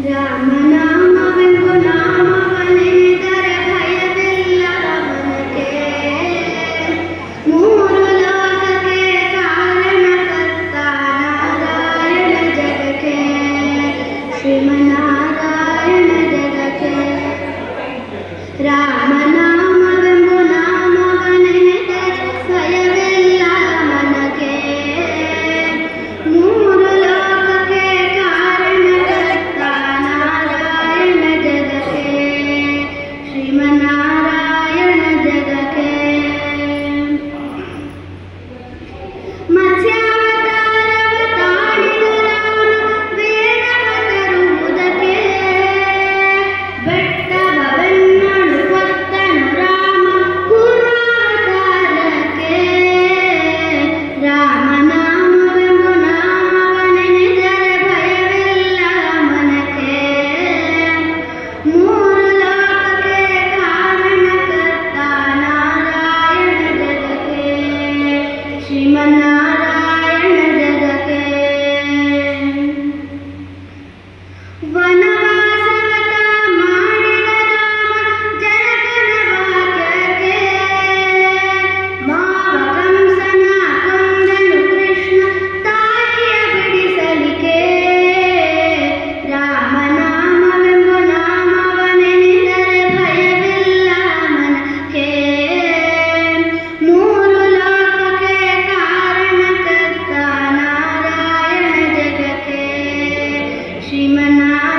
ರಾಮನಾಮವೆಂಬ ನಾಮವನೆನೆದರೆ ಭಯವಿಲ್ಲ ಮನಕ್ಕೆ. ಮೂರು ಲೋಕಕ್ಕೆ ಕಾರಣಕರ್ತ ನಾರಾಯಣ ಜಗಕ್ಕೆ, ಶ್ರೀಮನ್ನಾರಾಯಣ ಜಗಕ್ಕೆ. ರಾಮನಾಮವೆಂಬ ನಾಮವನೆನೆದರೆ ಭಯವಿಲ್ಲ ಮನಕ್ಕೆ. ಮೂರು ಲೋಕಕ್ಕೆ ಕಾರಣಕರ್ತ ನಾರಾಯಣ ಜಗಕ್ಕೆ, ಶ್ರೀಮನ್ನಾರಾಯಣ ಜಗಕ್ಕೆ. ಮತ್ಸ್ಯಾವತಾರವ ತಾಳಿದ ರಾಮ ವೇದವ ತರುವುದಕ್ಕೆ, ಬೆಟ್ಟವೆನ್ನಳು ಹೊತ್ತನು ರಾಮ ಕೂರ್ಮಾವತಾರಕ್ಕೆ. ರಾಮನಾಮವೆಂಬ ನಾಮವನೆನೆದರೆ ಭಯವಿಲ್ಲ ಮನಕ್ಕೆ. ಮೂರು ಲೋಕಕ್ಕೆ ಕಾರಣಕರ್ತ ನಾರಾಯಣ ಜಗಕ್ಕೆ, ಶ್ರೀಮನ್ನಾರಾಯಣ ಜಗಕ್ಕೆ. ವನವಾಸವತ ಮಾಡಿದ ರಾಮ ಜನಕನ ವಾಕ್ಯಕ್ಕೆ, ಮಾವ ಕಂಸನ ಕೊಂದನು ಕೃಷ್ಣ ತಾಯಿಯ ಬಿಡಿಸಲಿಕ್ಕೆ. ರಾಮನಾಮವೆಂಬ ನಾಮವನೆನೆದರೆ ಭಯವಿಲ್ಲ ಮನಕ್ಕೆ. ಮೂರು ಲೋಕಕ್ಕೆ ಕಾರಣಕರ್ತ ನಾರಾಯಣ ಜಗಕ್ಕೆ, ಶ್ರೀಮನ್ನಾರಾಯಣ